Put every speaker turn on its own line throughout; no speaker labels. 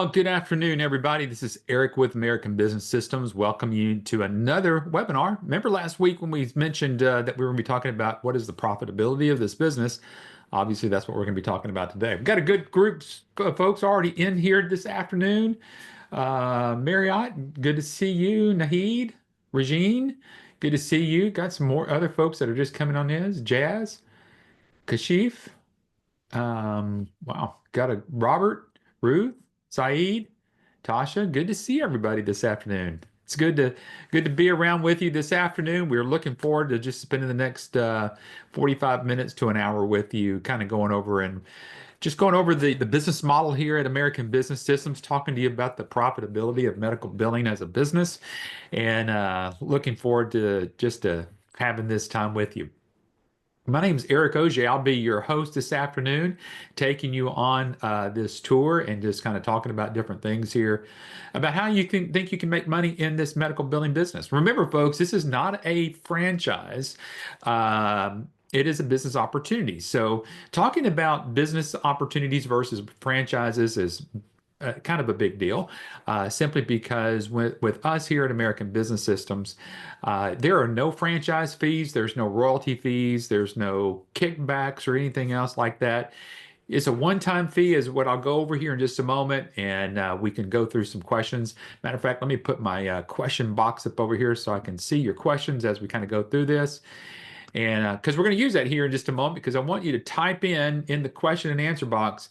Well, good afternoon, everybody. This is Eric with American Business Systems. Welcome you to another webinar. Remember last week when we mentioned that we were going to be talking about what is the profitability of this business? Obviously, that's what we're going to be talking about today. We've got a good group of folks already in here this afternoon. Marriott, good to see you. Nahid, Regine, good to see you. Got some more other folks that are just coming on in. Jazz, Kashif. Wow. Got a Robert, Ruth, Saeed, Tasha. Good to see everybody this afternoon. It's good to be around with you this afternoon. We're looking forward to just spending the next 45 minutes to an hour with you, kind of going over the business model here at American Business Systems, talking to you about the profitability of medical billing as a business, and looking forward to having this time with you. My name is Eric Oje. I'll be your host this afternoon, taking you on this tour and just kind of talking about different things here about how you can think you can make money in this medical billing business. Remember, folks, this is not a franchise. It is a business opportunity. So, talking about business opportunities versus franchises is kind of a big deal, simply because with us here at American Business Systems, there are no franchise fees, there's no royalty fees, there's no kickbacks or anything else like that. It's a one-time fee, is what I'll go over here in just a moment, and we can go through some questions. Matter of fact, let me put my question box up over here so I can see your questions as we kind of go through this. And because we're going to use that here in just a moment, because I want you to type in the question and answer box.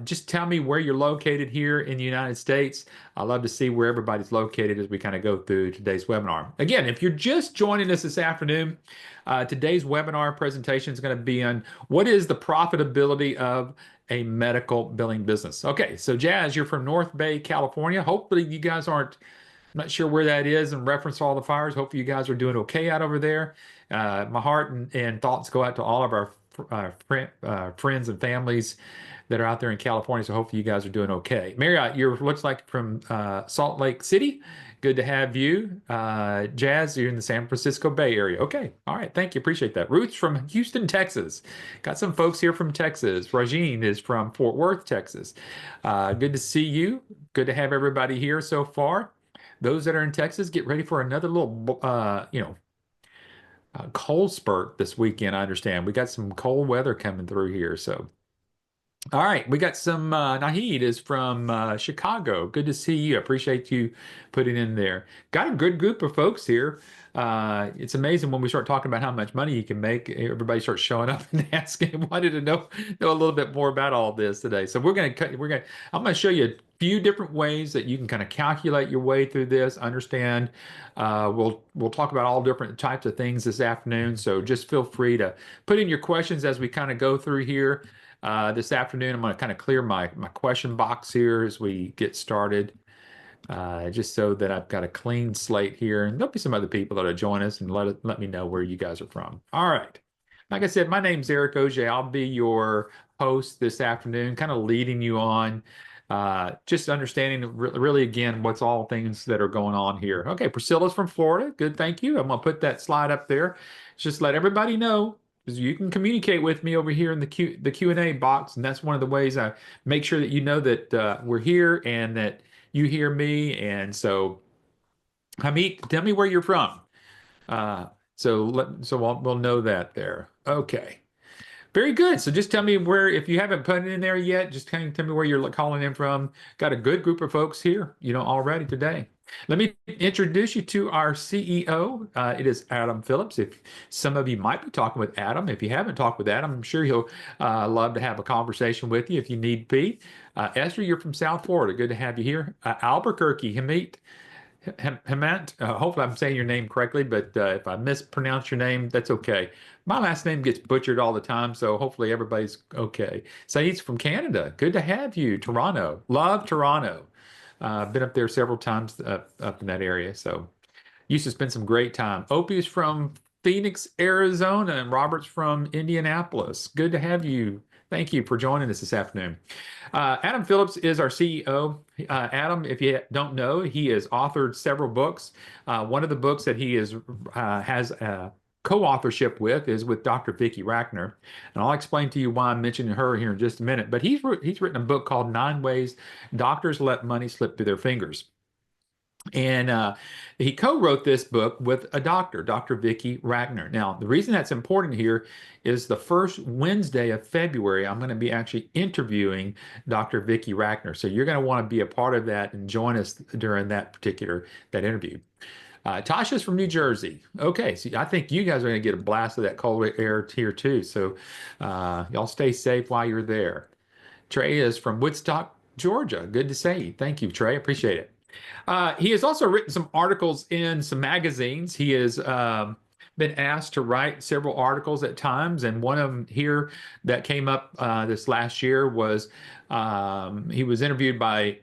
Just tell me where you're located here in the United States. I love to see where everybody's located as we kind of go through today's webinar. Again, if you're just joining us this afternoon, today's webinar presentation is going to be on what is the profitability of a medical billing business. Okay, so Jazz, you're from North Bay, California. Hopefully you guys aren't, I'm not sure where that is in reference to all the fires. Hopefully you guys are doing okay out over there. My heart and thoughts go out to all of our friends and families that are out there in California. So hopefully you guys are doing okay. Marriott, you looks like from Salt Lake City. Good to have you. Jazz, you're in the San Francisco Bay Area. Okay. All right. Thank you. Appreciate that. Ruth's from Houston, Texas. Got some folks here from Texas. Rajeen is from Fort Worth, Texas. Good to see you. Good to have everybody here so far. Those that are in Texas, get ready for another little, cold spurt this weekend. I understand we got some cold weather coming through here. So, all right, we got some. Nahid is from Chicago. Good to see you. I appreciate you putting in there. Got a good group of folks here. It's amazing when we start talking about how much money you can make. Everybody starts showing up and asking, wanted to know a little bit more about all this today. So I'm gonna show you a few different ways that you can kind of calculate your way through this. Understand. We'll talk about all different types of things this afternoon. So just feel free to put in your questions as we kind of go through here. This afternoon, I'm going to kind of clear my question box here as we get started, just so that I've got a clean slate here. And there'll be some other people that'll join us and let me know where you guys are from. All right. Like I said, my name's Eric Oje. I'll be your host this afternoon, kind of leading you on, just understanding really, again, what's all things that are going on here. Okay, Priscilla's from Florida. Good, thank you. I'm going to put that slide up there. Just let everybody know, because you can communicate with me over here in the Q&A box, and that's one of the ways I make sure that you know that we're here and that you hear me. And so, Hamid, tell me where you're from. We'll know that there. Okay. Very good. So just tell me where, if you haven't put it in there yet, just kind of tell me where you're calling in from. Got a good group of folks here, already today. Let me introduce you to our CEO. It is Adam Phillips. If some of you might be talking with Adam, if you haven't talked with Adam, I'm sure he'll love to have a conversation with you if you need be. Esther, you're from South Florida. Good to have you here. Albuquerque, Hemant, hopefully I'm saying your name correctly, but if I mispronounce your name, that's okay. My last name gets butchered all the time, so hopefully everybody's okay. Saeed's from Canada. Good to have you. Toronto. Love Toronto. Been up there several times up in that area, so used to spend some great time. Opie is from Phoenix, Arizona, and Robert's from Indianapolis. Good to have you. Thank you for joining us this afternoon. Adam Phillips is our CEO. Adam, if you don't know, he has authored several books. One of the books that he has co-authorship with is with Dr. Vicki Rackner, and I'll explain to you why I'm mentioning her here in just a minute. But he's written a book called Nine Ways Doctors Let Money Slip Through Their Fingers. And he co-wrote this book with a doctor, Dr. Vicki Rackner. Now, the reason that's important here is the first Wednesday of February, I'm going to be actually interviewing Dr. Vicki Rackner. So you're going to want to be a part of that and join us during that interview. Tasha's from New Jersey. Okay, so I think you guys are going to get a blast of that cold air here too. So y'all stay safe while you're there. Trey is from Woodstock, Georgia. Good to see you. Thank you, Trey. Appreciate it. He has also written some articles in some magazines. He has been asked to write several articles at times, and one of them here that came up this last year was he was interviewed by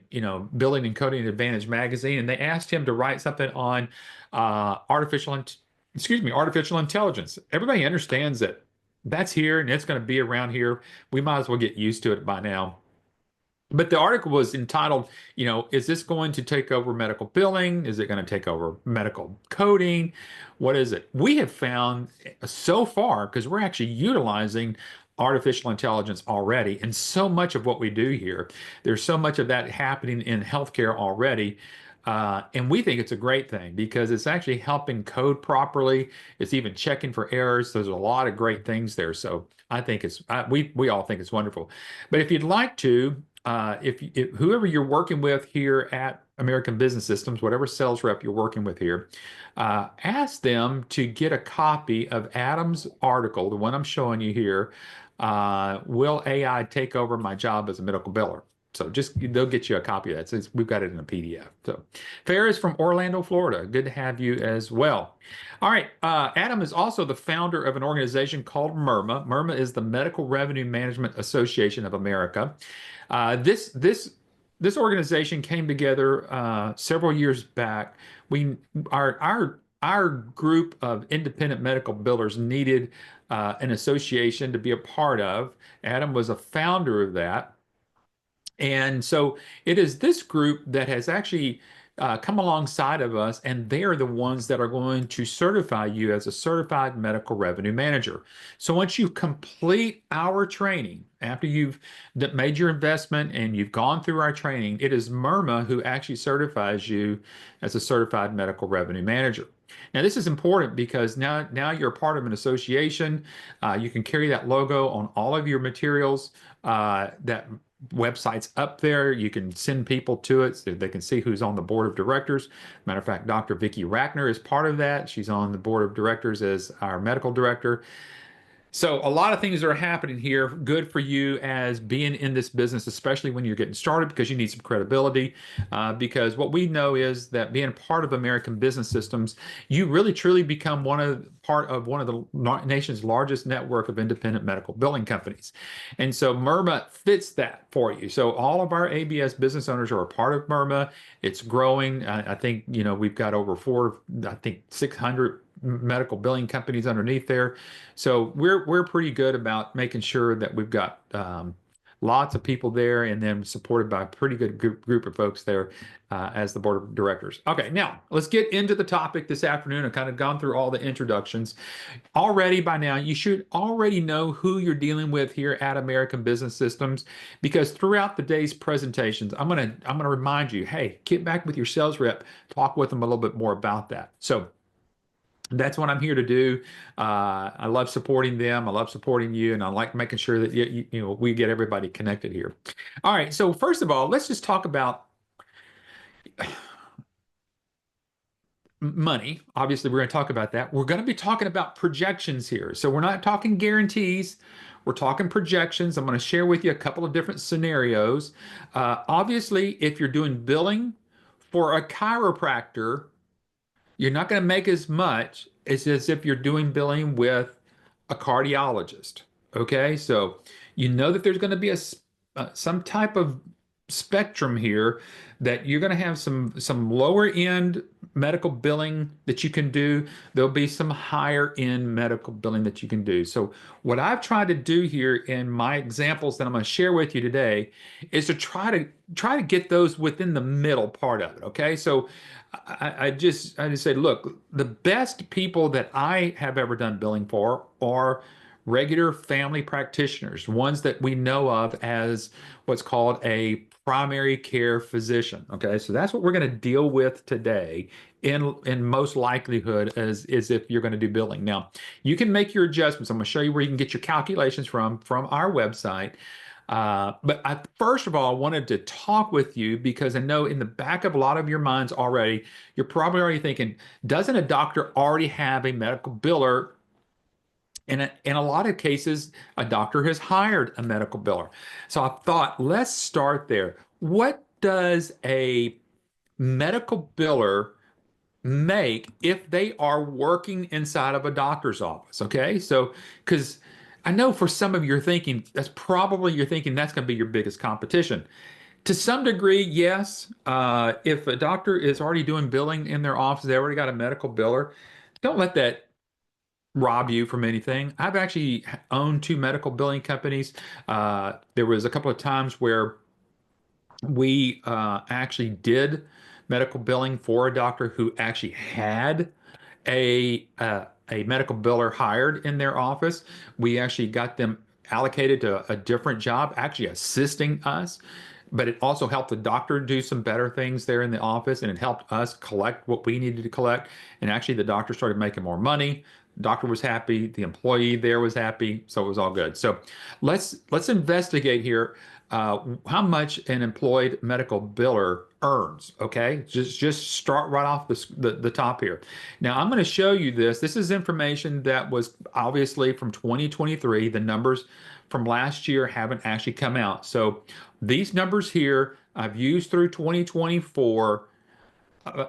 Building and Coding Advantage magazine, and they asked him to write something on artificial intelligence. Everybody understands that that's here and it's going to be around here. We might as well get used to it by now. But the article was entitled, is this going to take over medical billing? Is it going to take over medical coding? What is it? We have found so far, because we're actually utilizing artificial intelligence already, and so much of what we do here, there's so much of that happening in healthcare already. And we think it's a great thing because it's actually helping code properly. It's even checking for errors. There's a lot of great things there. So I think we all think it's wonderful. But if you'd like to, if whoever you're working with here at American Business Systems, whatever sales rep you're working with here, ask them to get a copy of Adam's article, the one I'm showing you here. Will AI take over my job as a medical biller? So they'll get you a copy of that. So we've got it in a PDF. So Farrah is from Orlando, Florida. Good to have you as well. All right. Adam is also the founder of an organization called MIRMA. MIRMA is the Medical Revenue Management Association of America. This organization came together several years back. Our group of independent medical billers needed an association to be a part of. Adam was a founder of that. And so it is this group that has actually come alongside of us, and they are the ones that are going to certify you as a certified medical revenue manager. So once you complete our training, after you've made your investment and you've gone through our training, it is MIRMA who actually certifies you as a certified medical revenue manager. Now, this is important because now you're a part of an association. You can carry that logo on all of your materials. That website's up there. You can send people to it so they can see who's on the board of directors. Matter of fact, Dr. Vicki Rackner is part of that. She's on the board of directors as our medical director. So a lot of things are happening here. Good for you as being in this business, especially when you're getting started, because you need some credibility. Because what we know is that being part of American Business Systems, you really truly become part of one of the nation's largest network of independent medical billing companies. And so MIRMA fits that for you. So all of our ABS business owners are a part of MIRMA. It's growing. I think, we've got over 600 medical billing companies underneath there. So we're pretty good about making sure that we've got lots of people there, and then supported by a pretty good group of folks there as the board of directors. Okay, now let's get into the topic this afternoon. I've kind of gone through all the introductions. Already by now, you should already know who you're dealing with here at American Business Systems, because throughout the day's presentations, I'm gonna remind you, hey, get back with your sales rep, talk with them a little bit more about that. So that's what I'm here to do. I love supporting them. I love supporting you, and I like making sure that we get everybody connected here. All right. So first of all, let's just talk about money. Obviously, we're going to talk about that. We're going to be talking about projections here. So we're not talking guarantees. We're talking projections. I'm going to share with you a couple of different scenarios. Obviously, if you're doing billing for a chiropractor, you're not going to make as much as if you're doing billing with a cardiologist. Okay, so you know that there's going to be some type of spectrum here that you're going to have some lower end medical billing that you can do. There'll be some higher end medical billing that you can do. So what I've tried to do here in my examples that I'm going to share with you today is to try to get those within the middle part of it. Okay. So I just say, look, the best people that I have ever done billing for are regular family practitioners, ones that we know of as what's called a primary care physician. Okay, so that's what we're going to deal with today in most likelihood is if you're going to do billing. Now, you can make your adjustments. I'm going to show you where you can get your calculations from our website. But first of all, I wanted to talk with you because I know in the back of a lot of your minds already, you're probably already thinking, doesn't a doctor already have a medical biller? In a lot of cases, a doctor has hired a medical biller. So I thought, let's start there. What does a medical biller make if they are working inside of a doctor's office? Okay. So, because I know for some of you are thinking, you're thinking that's going to be your biggest competition. To some degree, yes. If a doctor is already doing billing in their office, they already got a medical biller. Don't let that rob you from anything. I've actually owned two medical billing companies. There was a couple of times where we actually did medical billing for a doctor who actually had a medical biller hired in their office. We actually got them allocated to a different job, actually assisting us. But it also helped the doctor do some better things there in the office, and it helped us collect what we needed to collect. And actually, the doctor started making more money. The doctor was happy. The employee there was happy. So it was all good. So let's investigate here how much an employed medical biller earns. Okay, just start right off the top here. Now I'm going to show you this. This is information that was obviously from 2023. The numbers from last year haven't actually come out. So these numbers here I've used through 2024,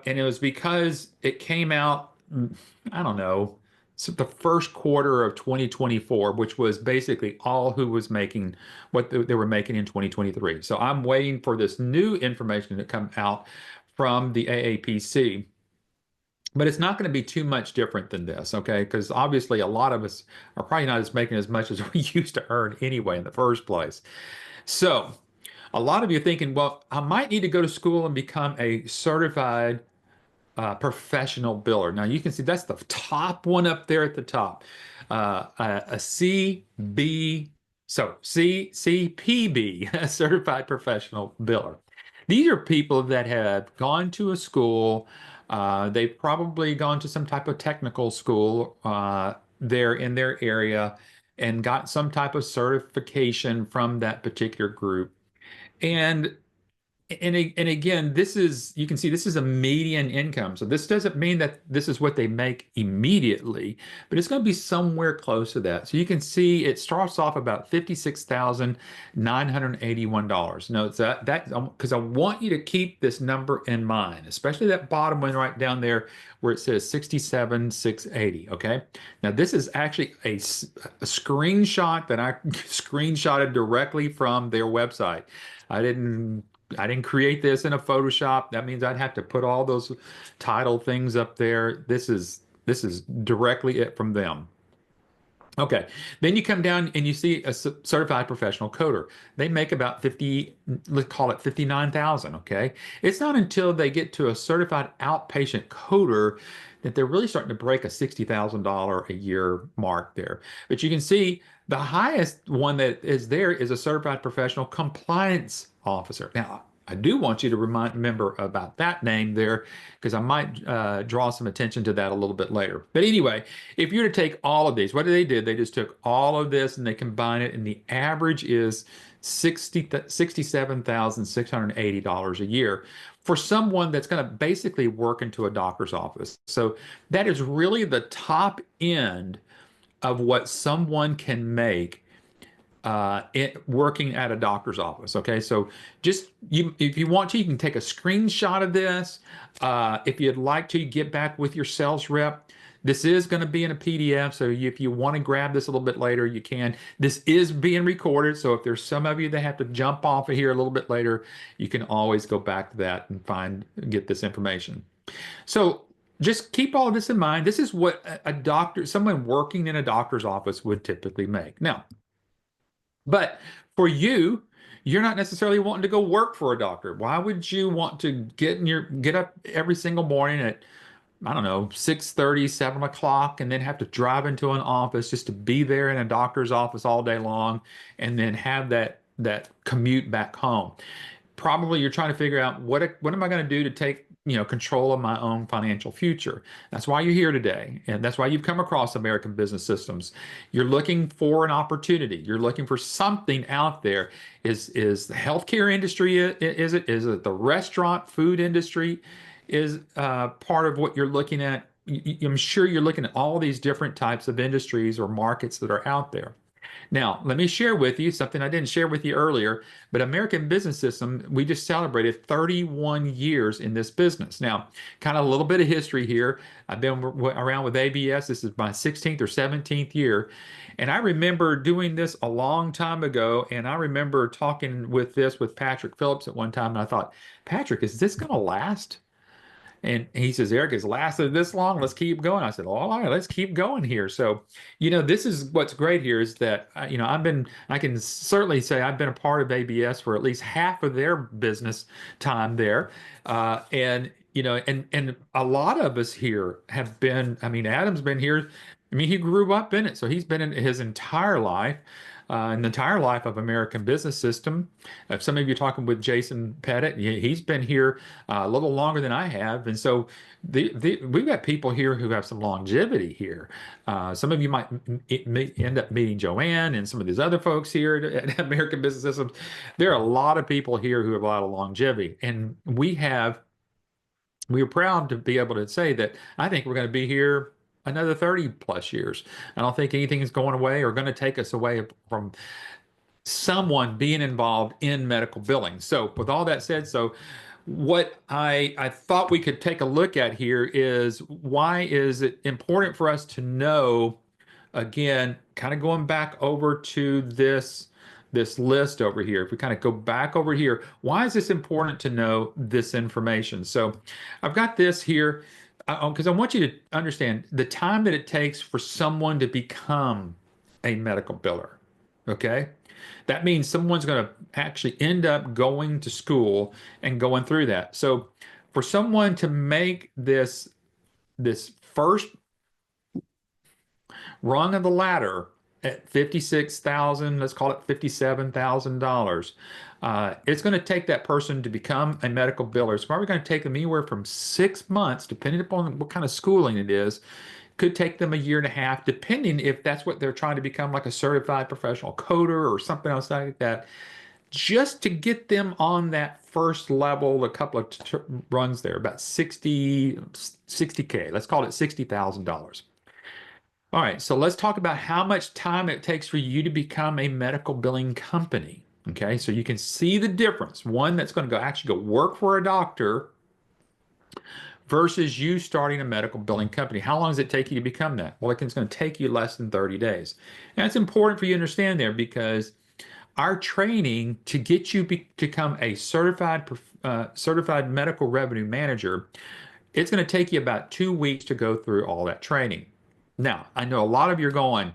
and it was because it came out, I don't know, so the first quarter of 2024, which was basically all who was making what they were making in 2023. So I'm waiting for this new information to come out from the AAPC. But it's not going to be too much different than this, okay? Because obviously a lot of us are probably not as making as much as we used to earn anyway in the first place. So a lot of you are thinking, well, I might need to go to school and become a certified professional biller. Now you can see that's the top one up there at the top. A CB, so CCPB, a certified professional biller. These are people that have gone to a school. They've probably gone to some type of technical school there in their area and got some type of certification from that particular group. And and again, this is, you can see this is a median income. So this doesn't mean that this is what they make immediately, but it's going to be somewhere close to that. So you can see it starts off about $56,981. Note that because I want you to keep this number in mind, especially that bottom one right down there where it says 67,680. Okay. Now this is actually a screenshot that I screenshotted directly from their website. I didn't I didn't create this in a Photoshop. That means I'd have to put all those title things up there. This is directly it from them. Okay, then you come down and you see a certified professional coder. They make about 50, let's call it 59,000, okay? It's not until they get to a certified outpatient coder that they're really starting to break a $60,000 a year mark there. But you can see the highest one that is there is a certified professional compliance officer. Now, I do want you to remember about that name there because I might draw some attention to that a little bit later. But anyway, if you were to take all of these, what they did, they just took all of this and they combine it, and the average is $67,680 a year for someone that's going to basically work into a doctor's office. So that is really the top end of what someone can make working at a doctor's office. Okay, so just if you want to, you can take a screenshot of this. If you'd like to, get back with your sales rep. This is going to be in a PDF, so if you want to grab this a little bit later, you can. This is being recorded, so if there's some of you that have to jump off of here a little bit later, you can always go back to that and get this information. So just keep all of this in mind. This is what a doctor, someone working in a doctor's office would typically make. Now, but for you, you're not necessarily wanting to go work for a doctor. Why would you want to get up every single morning at, I don't know, 6:30, 7 o'clock, and then have to drive into an office just to be there in a doctor's office all day long and then have that commute back home? Probably you're trying to figure out what am I going to do to take, control of my own financial future. That's why you're here today, and that's why you've come across American Business Systems. You're looking for an opportunity. You're looking for something out there. Is the healthcare industry, is it the restaurant food industry is part of what you're looking at? I'm sure you're looking at all these different types of industries or markets that are out there. Now, let me share with you something I didn't share with you earlier, but American Business System, we just celebrated 31 years in this business. Now, kind of a little bit of history here. I've been around with ABS. This is my 16th or 17th year. And I remember doing this a long time ago. And I remember talking with Patrick Phillips at one time. And I thought, Patrick, is this going to last? And he says, Eric, it's lasted this long. Let's keep going. I said, all right, let's keep going here. So, this is what's great here is that, I can certainly say I've been a part of ABS for at least half of their business time there. And a lot of us here have been, Adam's been here. He grew up in it. So he's been in his entire life. In the entire life of American Business System. If some of you are talking with Jason Pettit, he's been here a little longer than I have. And so we've got people here who have some longevity here. Some of you might end up meeting Joanne and some of these other folks here at American Business Systems. There are a lot of people here who have a lot of longevity. And we are proud to be able to say that I think we're going to be here another 30 plus years. I don't think anything is going away or going to take us away from someone being involved in medical billing. So with all that said, so what I thought we could take a look at here is why is it important for us to know, again, kind of going back over to this list over here. If we kind of go back over here, why is this important to know this information? So I've got this here because I want you to understand the time that it takes for someone to become a medical biller. Okay. That means someone's going to actually end up going to school and going through that. So for someone to make this first rung of the ladder at 56,000, let's call it $57,000. It's going to take that person to become a medical biller. It's probably going to take them anywhere from 6 months, depending upon what kind of schooling it is. Could take them a year and a half, depending if that's what they're trying to become, like a certified professional coder or something else like that, just to get them on that first level, a couple of runs there, about 60K. Let's call it $60,000. All right, so let's talk about how much time it takes for you to become a medical billing company. Okay, so you can see the difference. One that's going to actually go work for a doctor versus you starting a medical billing company. How long does it take you to become that? Well, it's going to take you less than 30 days. And it's important for you to understand there because our training to get you to become a certified medical revenue manager, it's going to take you about 2 weeks to go through all that training. Now, I know a lot of you are going,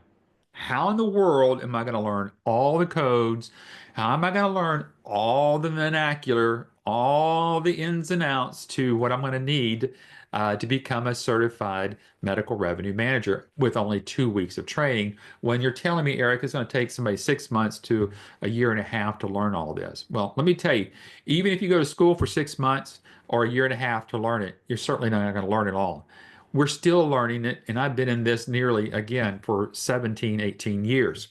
how in the world am I going to learn all the codes? How am I going to learn all the vernacular, all the ins and outs to what I'm going to need to become a certified medical revenue manager with only 2 weeks of training when you're telling me, Eric, it's going to take somebody 6 months to a year and a half to learn all this? Well, let me tell you, even if you go to school for 6 months or a year and a half to learn it, you're certainly not going to learn it all. We're still learning it, and I've been in this nearly, again, for 17, 18 years.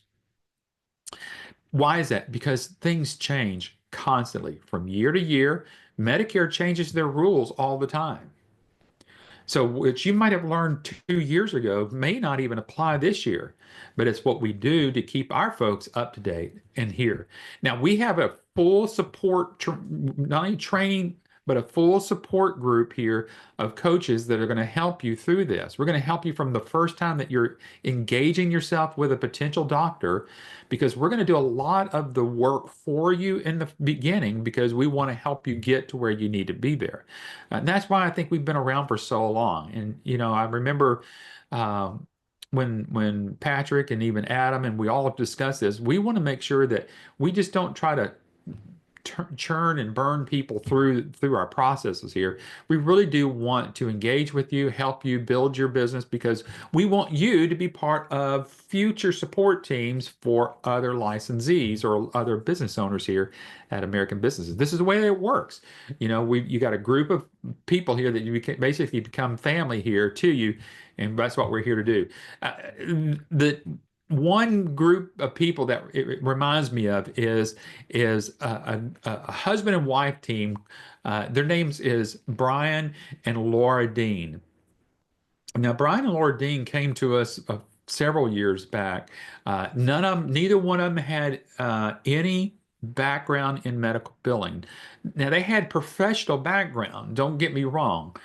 Why is that? Because things change constantly from year to year. Medicare changes their rules all the time. So what you might have learned 2 years ago may not even apply this year, but it's what we do to keep our folks up to date and here. Now we have a full support, not only training but a full support group here of coaches that are going to help you through this. We're going to help you from the first time that you're engaging yourself with a potential doctor, because we're going to do a lot of the work for you in the beginning because we want to help you get to where you need to be there. And that's why I think we've been around for so long. And, I remember when Patrick and even Adam and we all have discussed this, we want to make sure that we just don't try to churn and burn people through our processes here. We really do want to engage with you, help you build your business, because we want you to be part of future support teams for other licensees or other business owners here at American Businesses. This is the way it works. You got a group of people here that you basically become family here to you, and that's what we're here to do. The one group of people that it reminds me of is a husband and wife team. Their names is Brian and Laura Dean. Now, Brian and Laura Dean came to us several years back. Neither one of them had any background in medical billing. Now, they had professional background, don't get me wrong.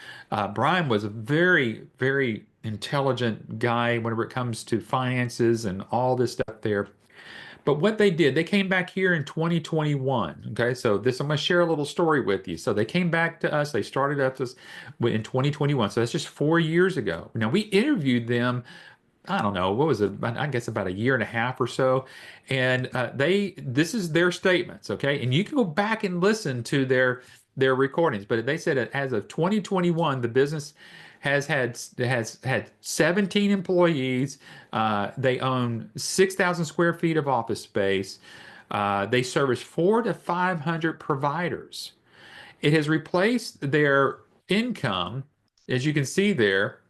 Brian was a very, very intelligent guy whenever it comes to finances and all this stuff there. But what they did, they came back here in 2021. Okay, so I'm going to share a little story with you. So they came back to us. They started up this in 2021. So that's just 4 years ago. Now we interviewed them. I don't know, what was it? I guess about a year and a half or so. And this is their statements, okay? And you can go back and listen to their recordings. But they said that as of 2021, the business has had 17 employees. They own 6,000 square feet of office space. They service 400 to 500 providers. It has replaced their income, as you can see there,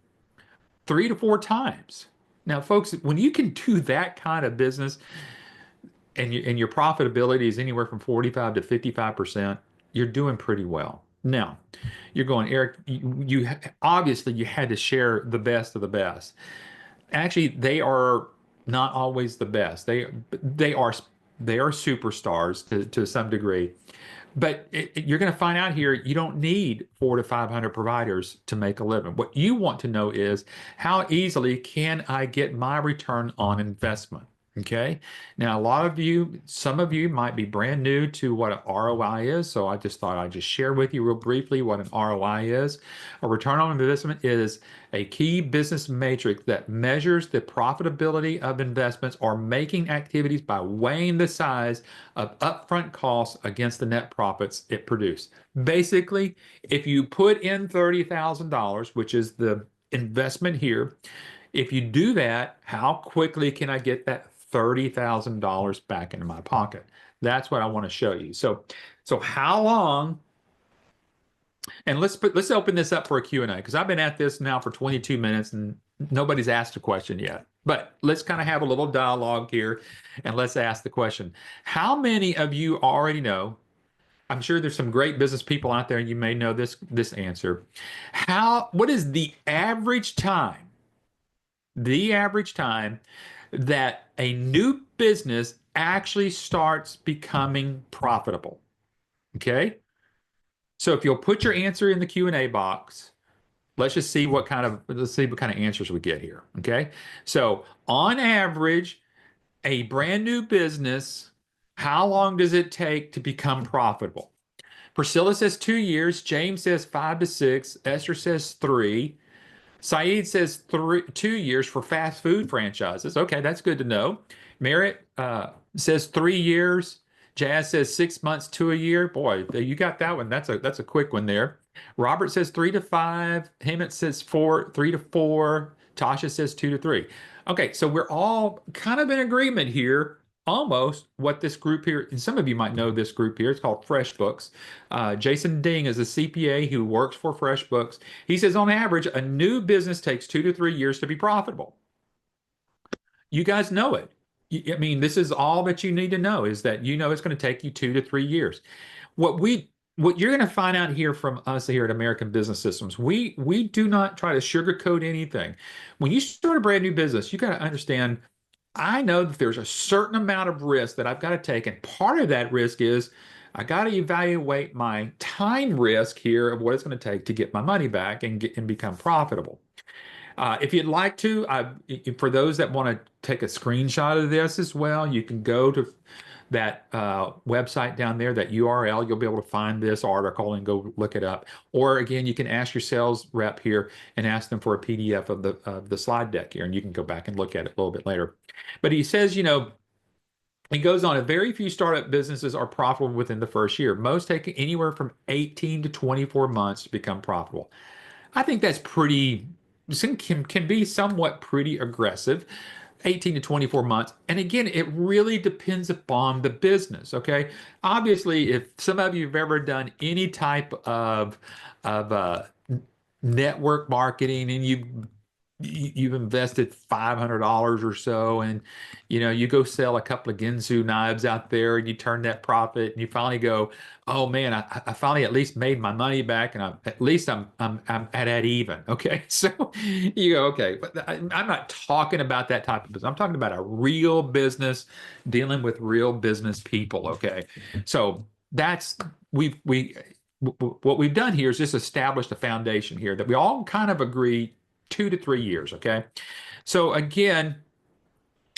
3 to 4 times. Now, folks, when you can do that kind of business and your profitability is anywhere from 45 to 55%, you're doing pretty well. Now, you're going, Eric, you obviously you had to share the best of the best. Actually, they are not always the best. They are superstars to some degree. But you're going to find out here, you don't need 400 to 500 providers to make a living. What you want to know is, how easily can I get my return on investment? Okay. Now, some of you might be brand new to what an ROI is. So I just thought I'd just share with you real briefly what an ROI is. A return on investment is a key business matrix that measures the profitability of investments or making activities by weighing the size of upfront costs against the net profits it produced. Basically, if you put in $30,000, which is the investment here, if you do that, how quickly can I get that $30,000 back into my pocket? That's what I want to show you. So how long? And let's open this up for a Q&A, because I've been at this now for 22 minutes and nobody's asked a question yet. But let's kind of have a little dialogue here and let's ask the question. How many of you already know? I'm sure there's some great business people out there, and you may know this answer. What is the average time that a new business actually starts becoming profitable? Okay. So if you'll put your answer in the Q&A box, let's see what kind of answers we get here. Okay. So on average, a brand new business, how long does it take to become profitable? Priscilla says 2 years. James says 5 to 6. Esther says 3. Saeed says 2 years for fast food franchises. Okay, that's good to know. Merritt says 3 years. Jazz says 6 months to a year. Boy, you got that one. That's a quick one there. Robert says 3 to 5. Hemant says 3 to 4. Tasha says 2 to 3. Okay, so we're all kind of in agreement here. Almost what this group here, and some of you might know this group here, it's called FreshBooks. Jason Ding is a CPA who works for FreshBooks. He says on average, a new business takes 2 to 3 years to be profitable. You guys know it. I mean, this is all that you need to know, is that it's going to take you 2 to 3 years. What you're going to find out here from us here at American Business Systems, we do not try to sugarcoat anything. When you start a brand new business, you got to understand, I know that there's a certain amount of risk that I've got to take, and part of that risk is I got to evaluate my time risk here of what it's going to take to get my money back and get and become profitable. If you'd like to, for those that want to take a screenshot of this as well, you can go to that website down there, that URL. You'll be able to find this article and go look it up. Or again, you can ask your sales rep here and ask them for a PDF of the slide deck here, and you can go back and look at it a little bit later. But he says, he goes on, very few startup businesses are profitable within the first year. Most take anywhere from 18 to 24 months to become profitable. I think that's pretty, can be somewhat pretty aggressive. 18 to 24 months. And again, it really depends upon the business. Okay. Obviously, if some of you have ever done any type of network marketing and you've invested $500 or so, and you go sell a couple of Ginsu knives out there and you turn that profit and you finally go, oh man, I finally at least made my money back, and at least I'm at even. Okay. So you go, okay, but I'm not talking about that type of business. I'm talking about a real business dealing with real business people. Okay. So that's we what we've done here is just established a foundation here that we all kind of agree 2 to 3 years. Okay. So again,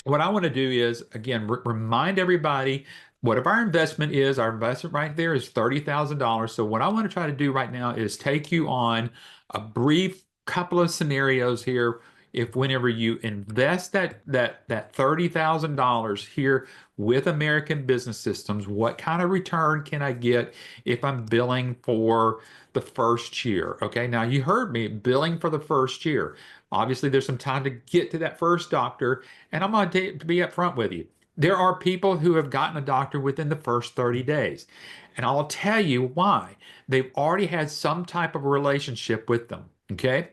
what I want to do is, again, remind everybody whatever our investment is. Our investment right there is $30,000. So what I want to try to do right now is take you on a brief couple of scenarios here. If whenever you invest that $30,000 here with American Business Systems, what kind of return can I get if I'm billing for the first year? Okay, now you heard me, billing for the first year. Obviously, there's some time to get to that first doctor, and I'm going to be upfront with you. There are people who have gotten a doctor within the first 30 days. And I'll tell you why. They've already had some type of relationship with them. Okay.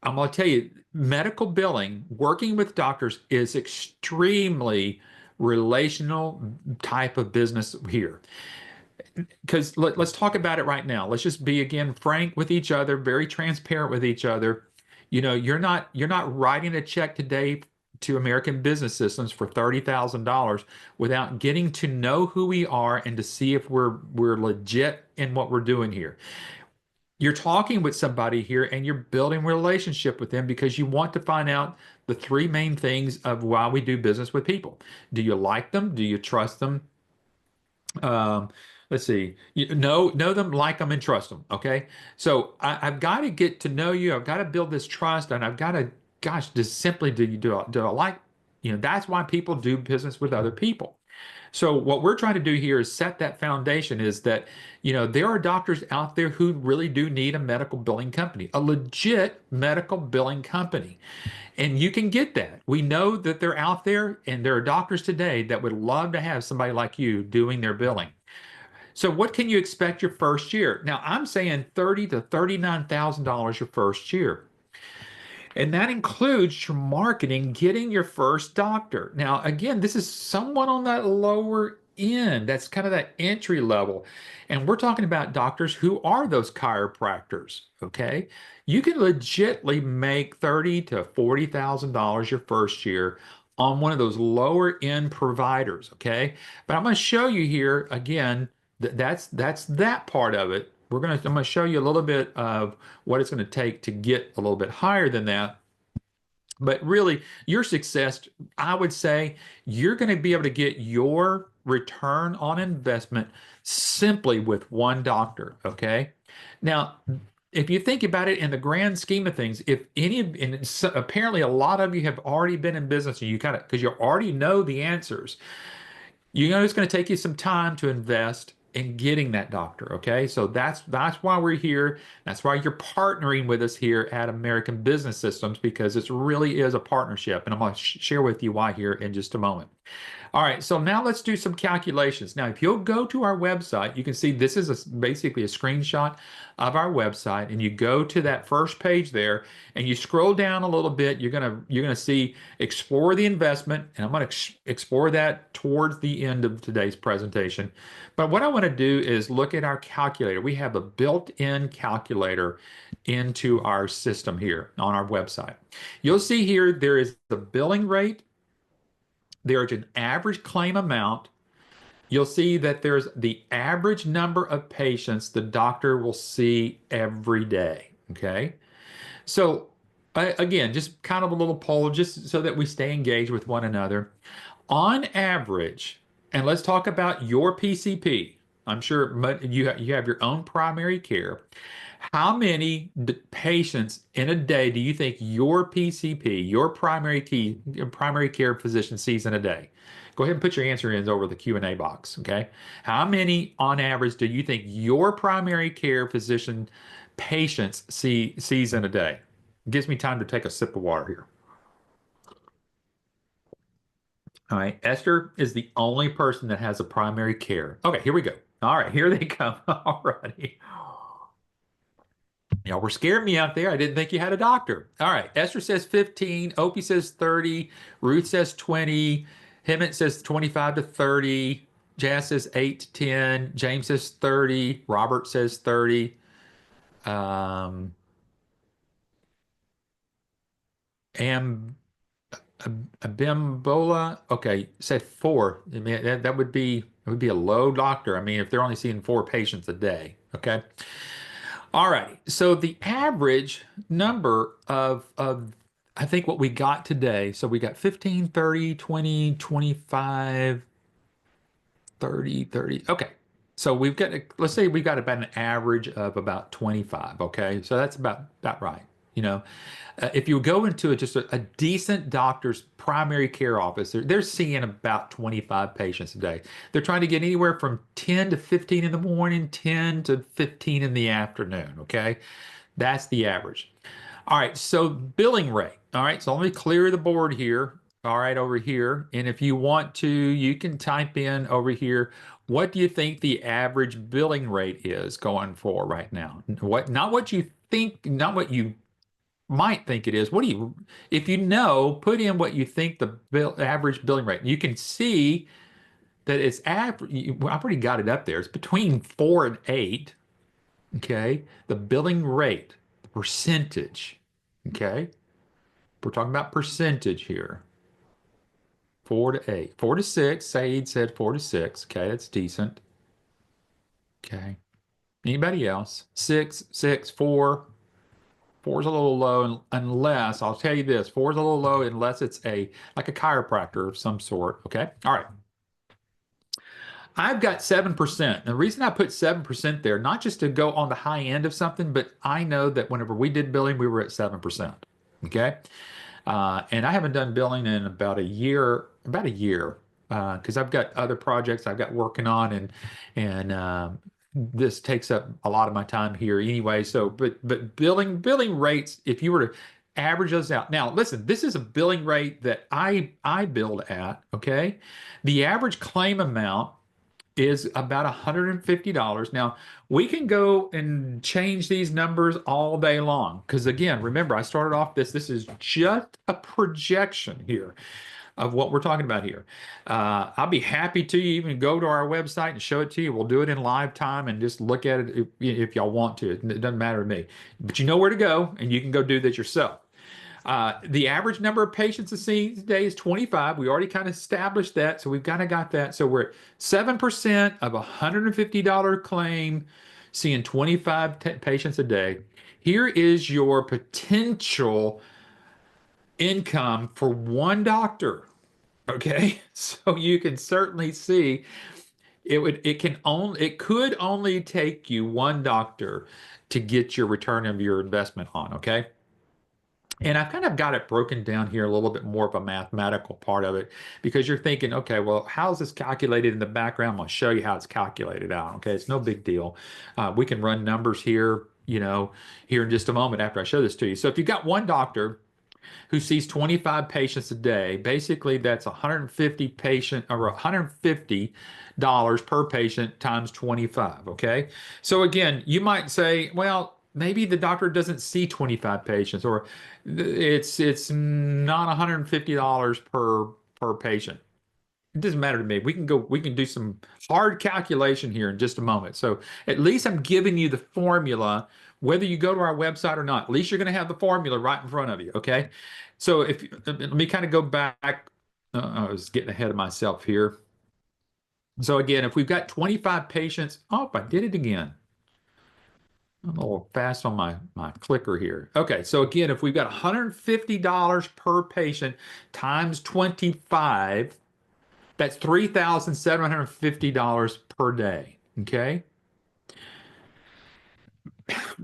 I'm going to tell you, medical billing, working with doctors is extremely relational type of business here. Because let's talk about it right now. Let's just be, again, frank with each other, very transparent with each other. You're not writing a check today to American Business Systems for $30,000 without getting to know who we are and to see if we're legit in what we're doing here. You're talking with somebody here and you're building a relationship with them because you want to find out the three main things of why we do business with people. Do you like them? Do you trust them? Um, let's see. You know them, like them, and trust them. Okay. So I've got to get to know you. I've got to build this trust, and I've got to, gosh, just simply do I like, that's why people do business with other people. So what we're trying to do here is set that foundation, is that, there are doctors out there who really do need a medical billing company, a legit medical billing company. And you can get that. We know that they're out there, and there are doctors today that would love to have somebody like you doing their billing. So what can you expect your first year? Now, I'm saying $30,000 to $39,000 your first year. And that includes your marketing, getting your first doctor. Now, again, this is somewhat on that lower end. That's kind of that entry level. And we're talking about doctors who are those chiropractors. Okay. You can legitimately make $30,000 to $40,000 your first year on one of those lower end providers. Okay. But I'm going to show you here again, that's that part of it. I'm going to show you a little bit of what it's going to take to get a little bit higher than that. But really, your success, I would say, you're going to be able to get your return on investment simply with one doctor. Okay. Now, if you think about it in the grand scheme of things, if any, and apparently a lot of you have already been in business and you kind of, because you already know the answers, it's going to take you some time to invest in getting that doctor. Okay. So that's why we're here. That's why you're partnering with us here at American Business Systems, because it really is a partnership. And I'm going to share with you why here in just a moment. All right, so now let's do some calculations. Now, if you'll go to our website, you can see this is basically a screenshot of our website, and you go to that first page there, and you scroll down a little bit. You're gonna see explore the investment, and I'm gonna explore that towards the end of today's presentation. But what I want to do is look at our calculator. We have a built-in calculator into our system here on our website. You'll see here there is the billing rate. There's an average claim amount, you'll see that there's the average number of patients the doctor will see every day. Okay. So, again, just kind of a little poll, just so that we stay engaged with one another. On average, and let's talk about your PCP. I'm sure you have your own primary care. How many patients in a day do you think your PCP, your primary care physician sees in a day? Go ahead and put your answer ins over the Q&A box, okay? How many on average do you think your primary care physician patients sees in a day? Gives me time to take a sip of water here. All right, Esther is the only person that has a primary care. Okay, here we go. All right, here they come. All righty. Y'all were scaring me out there. I didn't think you had a doctor. All right. Esther says 15. Opie says 30. Ruth says 20. Hemmett says 25 to 30. Jazz says 8 to 10. James says 30. Robert says 30. Um, Am Abimbola, okay, said 4. I mean, that would be a low doctor. I mean, if they're only seeing 4 patients a day. Okay. All right. So the average number of I think what we got today, so we got 15, 30, 20, 25, 30, 30. Okay. So we've got, let's say we've got about an average of about 25. Okay. So that's about right. You know, if you go into just a decent doctor's primary care office, they're seeing about 25 patients a day. They're trying to get anywhere from 10 to 15 in the morning, 10 to 15 in the afternoon. Okay. That's the average. All right, so billing rate. All right, so let me clear the board here. All right, over here. And if you want to, you can type in over here, what do you think the average billing rate is going for right now? Not what you think, not what you might think it is. What do you, if you know, put in what you think the average billing rate. You can see that it's average. I've already got it up there. It's between 4 and 8. Okay, the billing rate, the percentage. Okay, we're talking about percentage here. 4 to 8, 4 to 6. Saeed said 4 to 6. Okay, that's decent. Okay, anybody else? 6, 6, 4. 4 is a little low unless I'll tell you this. 4 is a little low unless it's a like a chiropractor of some sort. Okay, all right. I've got 7%. The reason I put 7% there, not just to go on the high end of something, but I know that whenever we did billing, we were at 7%. Okay. And I haven't done billing in about a year, because I've got other projects I've got working on, and this takes up a lot of my time here anyway. So, but billing rates, if you were to average those out. Now, listen, this is a billing rate that I billed at. Okay, the average claim amount is about $150. Now, we can go and change these numbers all day long because again, remember I started off this is just a projection here of what we're talking about here. I'll be happy to even go to our website and show it to you. We'll do it in live time and just look at it if y'all want to. It doesn't matter to me, but you know where to go and you can go do this yourself. The average number of patients to see today is 25. We already kind of established that, so we've kind of got that. So we're at 7% of a $150 claim, seeing 25 patients a day. Here is your potential income for one doctor. Okay, so you can certainly see it could only take you one doctor to get your return of your investment on. Okay. And I've kind of got it broken down here a little bit more of a mathematical part of it because you're thinking, okay, well, how's this calculated in the background? I'm going to show you how it's calculated out. Okay, it's no big deal. We can run numbers here, here in just a moment after I show this to you. So if you've got one doctor who sees 25 patients a day, basically that's 150 patient or $150 per patient times 25. Okay. So again, you might say, well, maybe the doctor doesn't see 25 patients or it's not $150 per patient. It doesn't matter to me. We can do some hard calculation here in just a moment. So at least I'm giving you the formula, whether you go to our website or not. At least you're going to have the formula right in front of you. Okay. So let me kind of go back. I was getting ahead of myself here. So again, if we've got 25 patients, oh, I did it again. I'm a little fast on my clicker here. Okay, so again, if we've got $150 per patient times 25, that's $3,750 per day. Okay.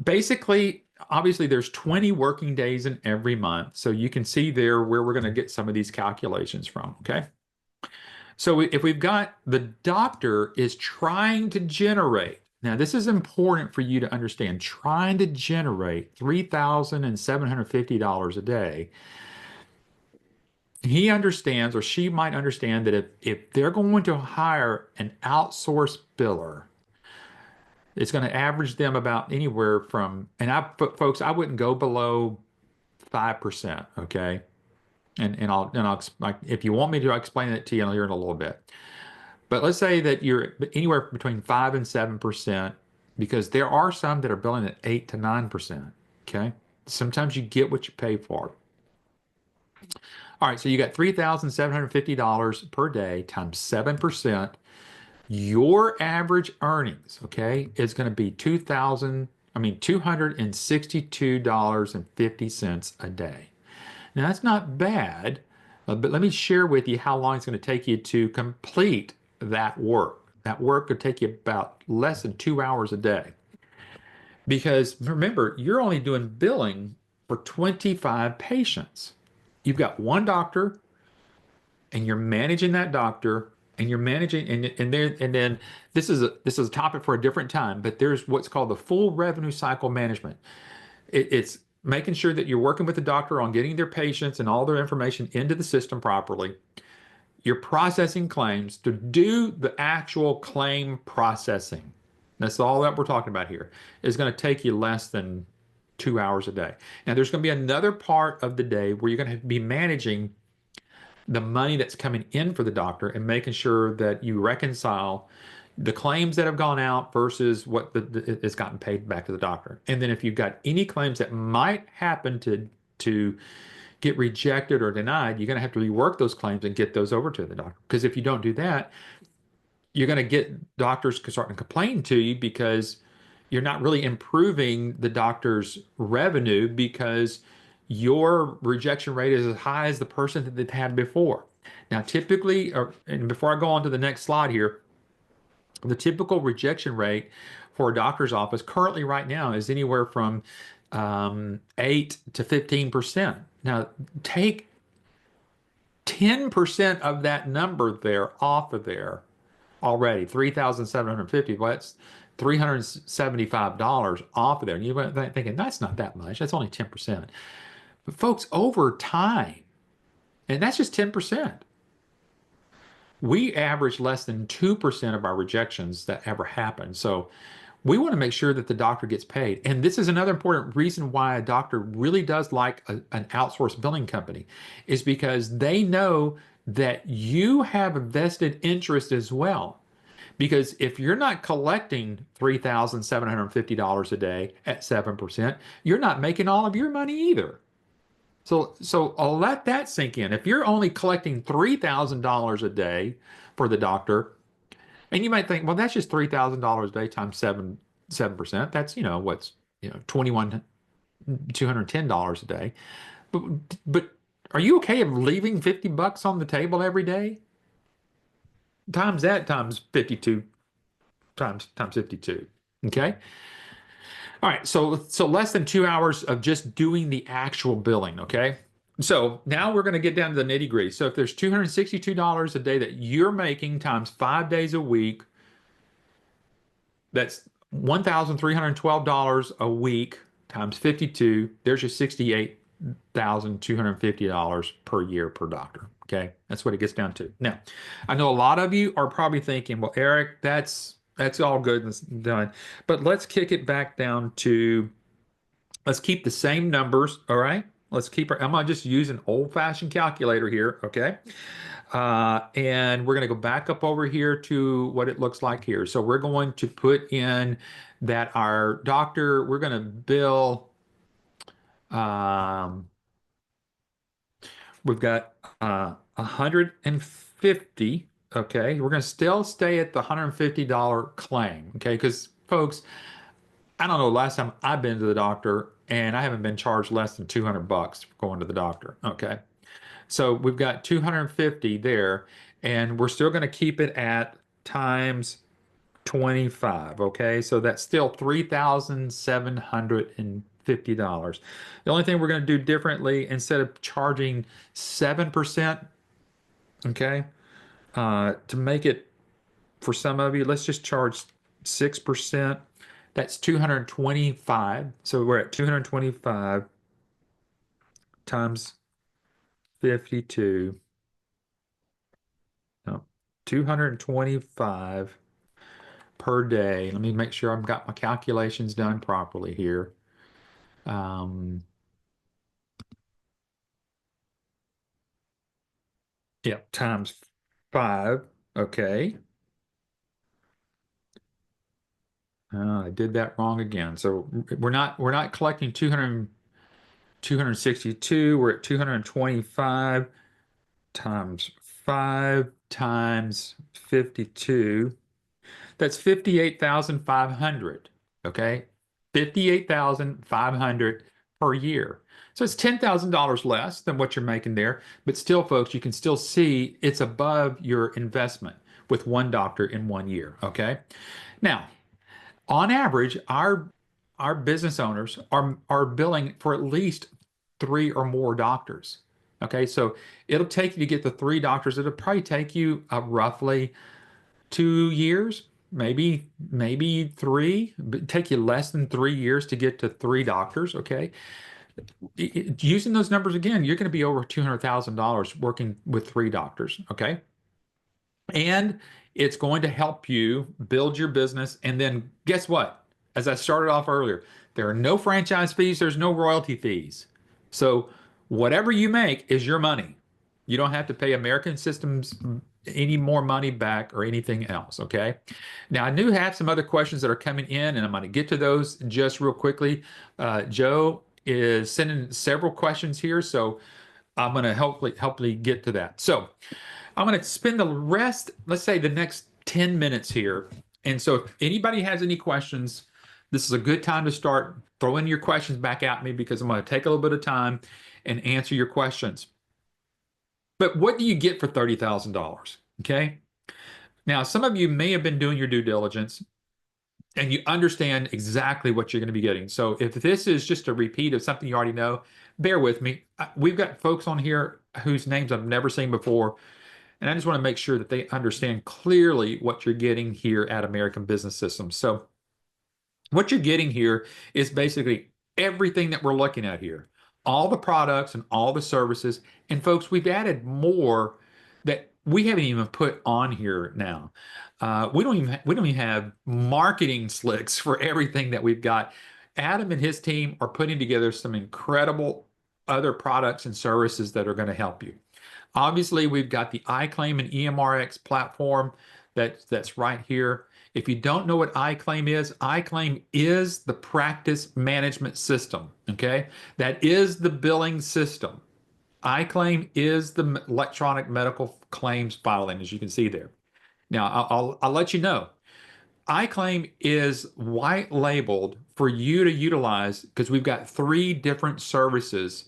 Basically, obviously, there's 20 working days in every month. So you can see there where we're going to get some of these calculations from. Okay. So if we've got the doctor is trying to generate, now this is important for you to understand, trying to generate $3,750 a day. He understands, or she might understand, that if they're going to hire an outsourced biller, it's going to average them about anywhere from, and folks, I wouldn't go below 5%. Okay. And I'll like, if you want me to, I'll explain it to you here in a little bit. But let's say that you're anywhere between 5 and 7%, because there are some that are billing at 8 to 9%. Okay. Sometimes you get what you pay for. All right. So you got $3,750 per day times 7%. Your average earnings, okay, is going to be $262.50 a day. Now that's not bad, but let me share with you how long it's going to take you to complete that work. That work could take you about less than 2 hours a day. Because remember, you're only doing billing for 25 patients. You've got one doctor and you're managing that doctor, and you're managing, and then this is a topic for a different time, but there's what's called the full revenue cycle management. It's making sure that you're working with the doctor on getting their patients and all their information into the system properly. You're processing claims to do the actual claim processing. That's all that we're talking about here. Is going to take you less than 2 hours a day. Now, there's going to be another part of the day where you're going to be managing the money that's coming in for the doctor and making sure that you reconcile the claims that have gone out versus what is gotten paid back to the doctor. And then if you've got any claims that might happen to get rejected or denied, you're going to have to rework those claims and get those over to the doctor. Because if you don't do that, you're going to get doctors starting to complain to you because you're not really improving the doctor's revenue because your rejection rate is as high as the person that they've had before. Now, typically, and before I go on to the next slide here, the typical rejection rate for a doctor's office currently right now is anywhere from 8 to 15%. Now, take 10% of that number there off of there already, 3,750. Well, that's $375 off of there. And you might be thinking, that's not that much. That's only 10%. But folks, over time, and that's just 10%, we average less than 2% of our rejections that ever happen. So we want to make sure that the doctor gets paid. And this is another important reason why a doctor really does like an outsourced billing company, is because they know that you have a vested interest as well. Because if you're not collecting $3,750 a day at 7%, you're not making all of your money either. So I'll let that sink in. If you're only collecting $3,000 a day for the doctor, and you might think, well, that's just $3,000 a day times 7%. That's, what's, 210 dollars a day. But are you okay of leaving 50 bucks on the table every day? Times that times 52 times 52. Okay. All right. So less than 2 hours of just doing the actual billing. Okay. So now we're going to get down to the nitty gritty. So if there's $262 a day that you're making times 5 days a week, that's $1,312 a week times 52. There's your $68,250 per year per doctor. Okay. That's what it gets down to. Now, I know a lot of you are probably thinking, well, Eric, that's all good and done. But let's kick it back down to, let's keep the same numbers. All right. I'm going to just use an old-fashioned calculator here. Okay. And we're going to go back up over here to what it looks like here. So we're going to put in that our doctor, we're going to bill, um, we've got 150 Okay, we're going to still stay at the $150 claim. Okay, because folks, I don't know, last time I've been to the doctor and I haven't been charged less than 200 bucks for going to the doctor. Okay, so we've got 250 there, and we're still going to keep it at times 25. Okay, so that's still $3,750. The only thing we're going to do differently, instead of charging 7%, okay, to make it for some of you, let's just charge 6%. That's 225. So we're at 225 times 52. No, 225 per day. Let me make sure I've got my calculations done properly here. Um, yeah, times 5. Okay. I did that wrong again. So we're not collecting 200, 262. We're at 225 times 5 times 52. That's 58,500. Okay. 58,500 per year. So it's $10,000 less than what you're making there. But still, folks, you can still see it's above your investment with one doctor in 1 year. Okay. Now, on average, our business owners are billing for at least three or more doctors. Okay, so it'll take you to get the three doctors. It'll probably take you roughly 2 years, maybe three, but take you less than 3 years to get to three doctors. Okay, using those numbers again, you're going to be over $200,000 working with three doctors. Okay, and it's going to help you build your business. And then guess what? As I started off earlier, there are no franchise fees, there's no royalty fees. So whatever you make is your money. You don't have to pay American Systems any more money back or anything else. Okay. Now, I do have some other questions that are coming in, and I'm going to get to those just real quickly. Joe is sending several questions here, so I'm going to hopefully get to that. So, I'm going to spend the rest, let's say the next 10 minutes here. And so if anybody has any questions, this is a good time to start throwing your questions back at me, because I'm going to take a little bit of time and answer your questions. But what do you get for $30,000? Okay. Now, some of you may have been doing your due diligence and you understand exactly what you're going to be getting. So if this is just a repeat of something you already know, bear with me. We've got folks on here whose names I've never seen before. And I just want to make sure that they understand clearly what you're getting here at American Business Systems. So what you're getting here is basically everything that we're looking at here, all the products and all the services. And folks, we've added more that we haven't even put on here now. We don't even have marketing slicks for everything that we've got. Adam and his team are putting together some incredible other products and services that are going to help you. Obviously, we've got the iClaim and EMRX platform that's right here. If you don't know what iClaim is the practice management system, okay? That is the billing system. iClaim is the electronic medical claims filing, as you can see there. Now, I'll let you know. iClaim is white labeled for you to utilize, because we've got three different services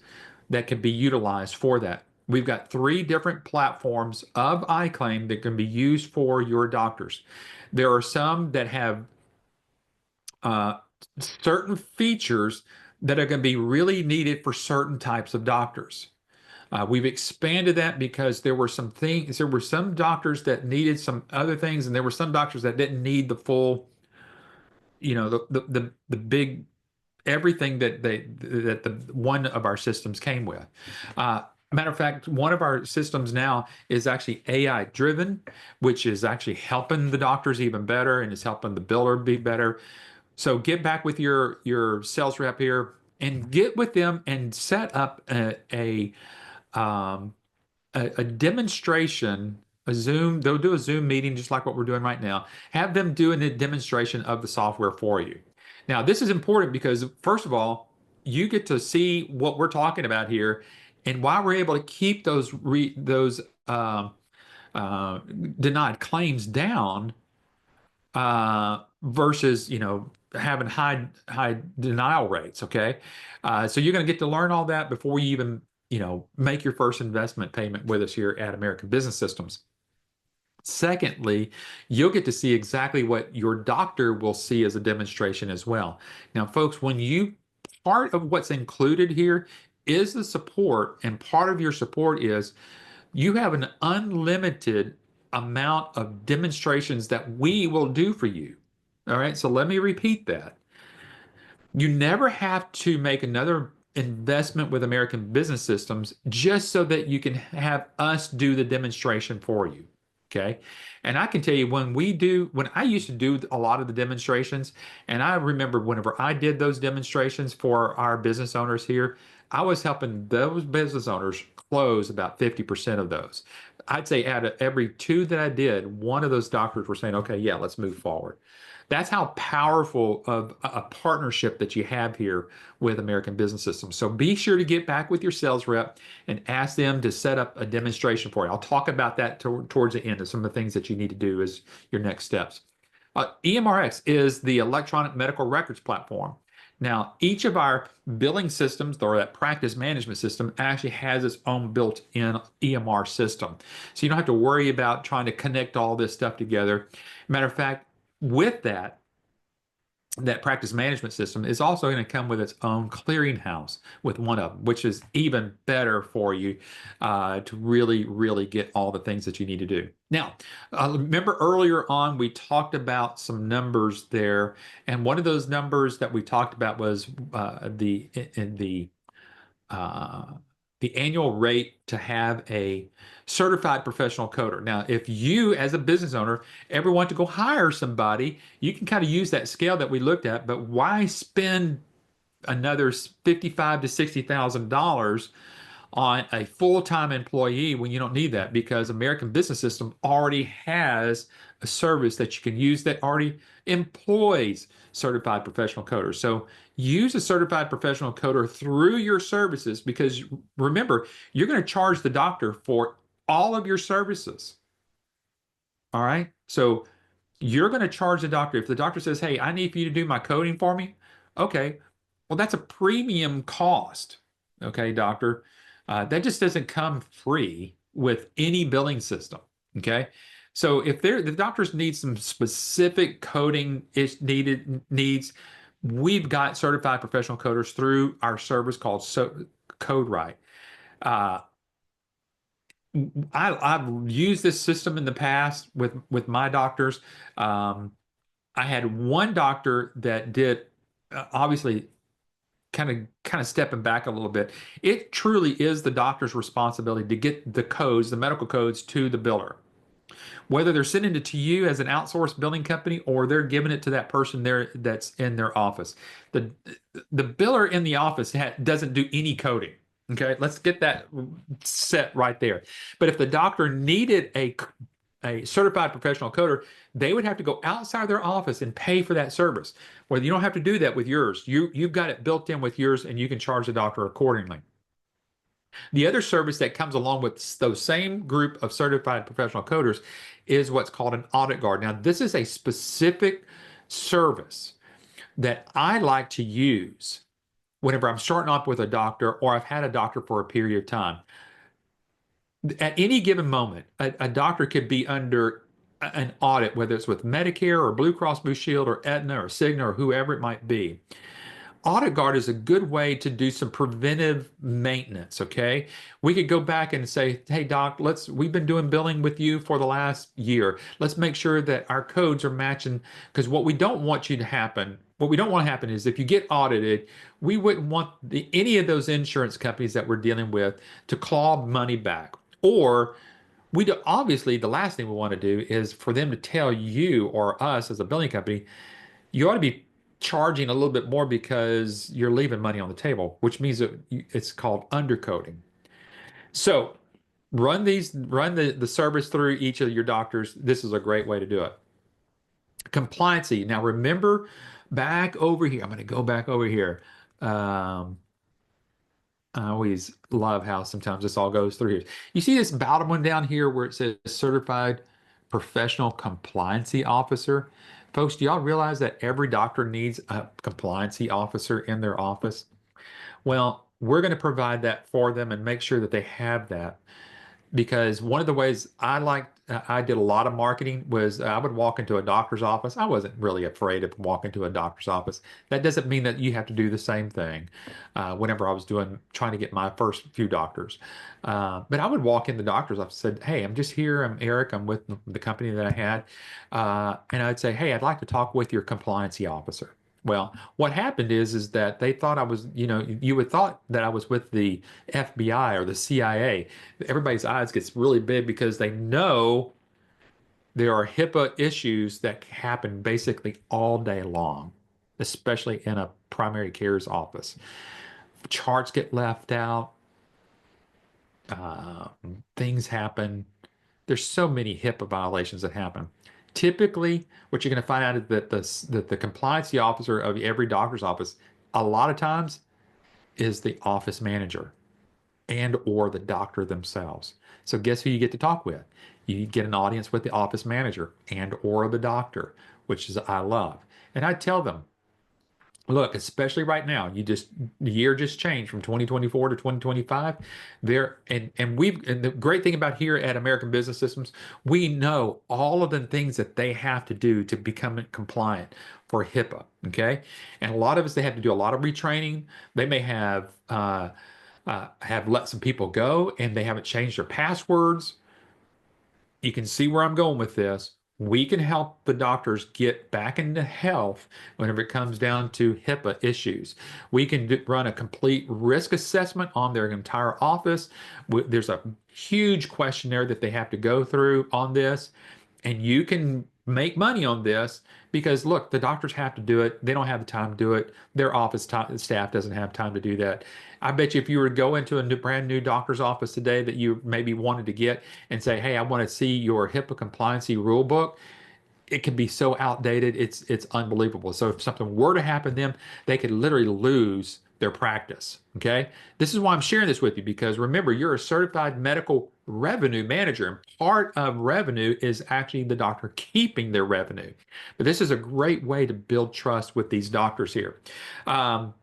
that can be utilized for that. We've got three different platforms of iClaim that can be used for your doctors. There are some that have uh, certain features that are going to be really needed for certain types of doctors. We've expanded that because there were some things, there were some doctors that needed some other things, and there were some doctors that didn't need the full, the big everything that the one of our systems came with. Matter of fact, one of our systems now is actually AI driven, which is actually helping the doctors even better and is helping the biller be better. So get back with your sales rep here and get with them and set up um, a demonstration, a Zoom. They'll do a Zoom meeting just like what we're doing right now. Have them doing a demonstration of the software for you. Now, this is important because, first of all, you get to see what we're talking about here, and why we're able to keep those uh, denied claims down versus having high denial rates. Okay, so you're going to get to learn all that before you even make your first investment payment with us here at American Business Systems. Secondly, you'll get to see exactly what your doctor will see as a demonstration as well. Now, folks, part of what's included here is the support, and part of your support is you have an unlimited amount of demonstrations that we will do for you. All right, so let me repeat that. You never have to make another investment with American Business Systems just so that you can have us do the demonstration for you. Okay. And I can tell you when I used to do a lot of the demonstrations, and I remember whenever I did those demonstrations for our business owners here, I was helping those business owners close about 50% of those. I'd say out of every two that I did, one of those doctors were saying, okay, yeah, let's move forward. That's how powerful of a partnership that you have here with American Business Systems. So be sure to get back with your sales rep and ask them to set up a demonstration for you. I'll talk about that towards the end of some of the things that you need to do as your next steps. EMRX is the electronic medical records platform. Now, each of our billing systems or that practice management system actually has its own built-in EMR system. So you don't have to worry about trying to connect all this stuff together. Matter of fact, with that practice management system is also going to come with its own clearinghouse with one of them, which is even better for you to really, really get all the things that you need to do. Now, remember earlier on, we talked about some numbers there, and one of those numbers that we talked about was in uh, the annual rate to have a certified professional coder. Now, if you, as a business owner, ever want to go hire somebody, you can kind of use that scale that we looked at, but why spend another 55 to $60,000 on a full-time employee when you don't need that? Because American Business System already has a service that you can use that already employs certified professional coders. So use a certified professional coder through your services, because remember, you're going to charge the doctor for all of your services. All right. So you're going to charge the doctor. If the doctor says, hey, I need for you to do my coding for me. Okay. Well, that's a premium cost. Okay, doctor. That just doesn't come free with any billing system. Okay. So if the doctors need some specific coding is needs, we've got certified professional coders through our service called CodeWrite. Uh, I've used this system in the past with my doctors. Um, I had one doctor that did obviously kind of stepping back a little bit. It truly is the doctor's responsibility to get the codes, the medical codes, to the biller. Whether they're sending it to you as an outsourced billing company or they're giving it to that person there that's in their office. The the biller in the office doesn't do any coding. Okay, let's get that set right there. But if the doctor needed a certified professional coder, they would have to go outside their office and pay for that service. Well, you don't have to do that with yours. You've got it built in with yours, and you can charge the doctor accordingly. The other service that comes along with those same group of certified professional coders is what's called an audit guard. Now, this is a specific service that I like to use whenever I'm starting off with a doctor or I've had a doctor for a period of time. At any given moment, a doctor could be under an audit, whether it's with Medicare or Blue Cross Blue Shield or Aetna or Cigna or whoever it might be. Audit Guard is a good way to do some preventive maintenance, okay? We could go back and say, hey, doc, we've been doing billing with you for the last year. Let's make sure that our codes are matching, because what we don't want to happen is if you get audited, we wouldn't want any of those insurance companies that we're dealing with to claw money back. Or obviously the last thing we want to do is for them to tell you or us as a billing company, you ought to be charging a little bit more because you're leaving money on the table, which means that it's called undercoding. So run the service through each of your doctors. This is a great way to do it. Compliancy. Now remember back over here. I'm going to go back over here. Um, I always love how sometimes this all goes through here. You see this bottom one down here where it says certified professional compliancy officer. Folks, do y'all realize that every doctor needs a compliancy officer in their office? Well, we're going to provide that for them and make sure that they have that because one of the ways I did a lot of marketing was I would walk into a doctor's office. I wasn't really afraid of walking to a doctor's office. That doesn't mean that you have to do the same thing. Whenever I was trying to get my first few doctors, but I would walk in the doctor's office and said, "Hey, I'm just here. I'm Eric. I'm with the company that I had," and I'd say, "Hey, I'd like to talk with your compliancy officer." Well, what happened is that they thought I was, you would thought that I was with the FBI or the CIA. Everybody's eyes gets really big because they know there are HIPAA issues that happen basically all day long, especially in a primary care's office. Charts get left out, uh, things happen. There's so many HIPAA violations that happen. Typically, what you're going to find out is that the compliance officer of every doctor's office, a lot of times, is the office manager and or the doctor themselves. So guess who you get to talk with? You get an audience with the office manager and or the doctor, which is I love. And I tell them, look, especially right now, the year just changed from 2024 to 2025. And the great thing about here at American Business Systems, we know all of the things that they have to do to become compliant for HIPAA. Okay. And a lot of us, they have to do a lot of retraining. They may have let some people go and they haven't changed their passwords. You can see where I'm going with this. We can help the doctors get back into health whenever it comes down to HIPAA issues. We can run a complete risk assessment on their entire office. There's a huge questionnaire that they have to go through on this, and you can make money on this because look, the doctors have to do it. They don't have the time to do it. Their staff doesn't have time to do that. I bet you if you were to go into a brand new doctor's office today that you maybe wanted to get and say, "Hey, I want to see your HIPAA compliancy rule book," it can be so outdated. It's unbelievable. So if something were to happen to them, they could literally lose their practice. Okay. This is why I'm sharing this with you because remember, you're a certified medical revenue manager, and part of revenue is actually the doctor keeping their revenue. But this is a great way to build trust with these doctors here. Um,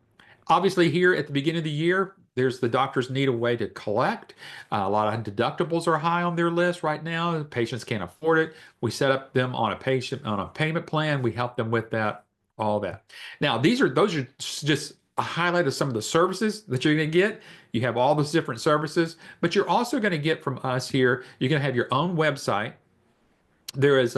Obviously, here at the beginning of the year, there's the doctors need a way to collect. A lot of deductibles are high on their list right now. Patients can't afford it. We set up them on a payment plan. We help them with that, all that. Now, those are just a highlight of some of the services that you're going to get. You have all those different services, but you're also going to get from us here. You're going to have your own website. There is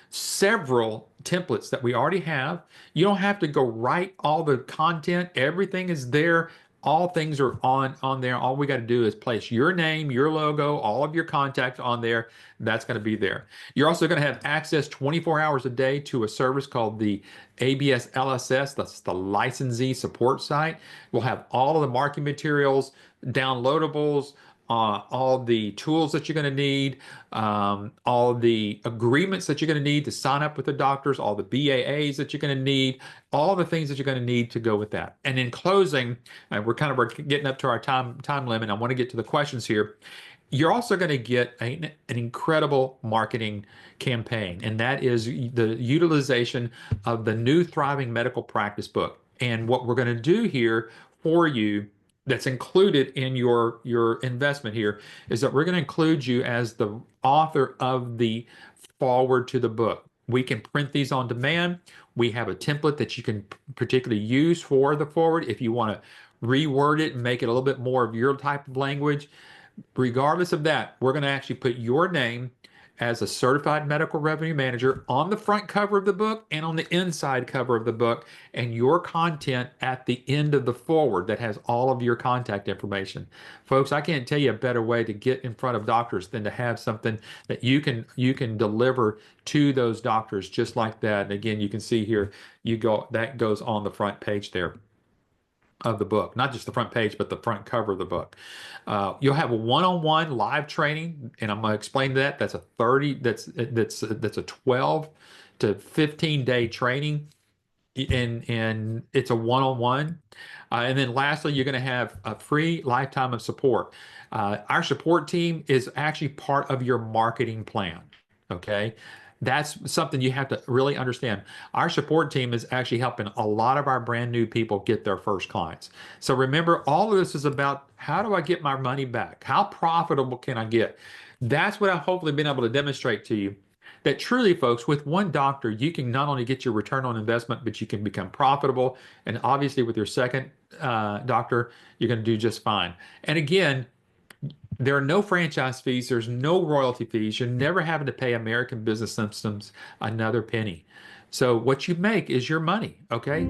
several templates that we already have. You don't have to go write all the content. Everything is there. All things are on there. All we got to do is place your name, your logo, all of your contacts on there. That's going to be there. You're also going to have access 24 hours a day to a service called the ABS LSS. That's the licensee support site. We'll have all of the marketing materials, downloadables, all the tools that you're going to need, all the agreements that you're going to need to sign up with the doctors, all the BAAs that you're going to need, all the things that you're going to need to go with that. And in closing, we're getting up to our time limit. I want to get to the questions here. You're also going to get an incredible marketing campaign, and that is the utilization of the new Thriving Medical Practice book. And what we're going to do here for you that's included in your investment here is that we're going to include you as the author of the forward to the book. We can print these on demand. We have a template that you can particularly use for the forward if you want to reword it and make it a little bit more of your type of language. Regardless of that, we're going to actually put your name as a certified medical revenue manager on the front cover of the book and on the inside cover of the book, and your content at the end of the forward that has all of your contact information. Folks, I can't tell you a better way to get in front of doctors than to have something that you can deliver to those doctors just like that. And again, you can see here, that goes on the front page there of the book, not just the front page, but the front cover of the book. You'll have a one-on-one live training, and I'm going to explain that. That's a 12 to 15 day training. and it's a one-on-one. And then lastly, you're going to have a free lifetime of support. Our support team is actually part of your marketing plan. Okay. That's something you have to really understand. Our support team is actually helping a lot of our brand new people get their first clients. So remember, all of this is about how do I get my money back? How profitable can I get? That's what I've hopefully been able to demonstrate to you that truly, folks, with one doctor, you can not only get your return on investment, but you can become profitable. And obviously, with your second doctor, you're going to do just fine. And again, there are no franchise fees, there's no royalty fees. You're never having to pay American Business Systems another penny. So what you make is your money, okay?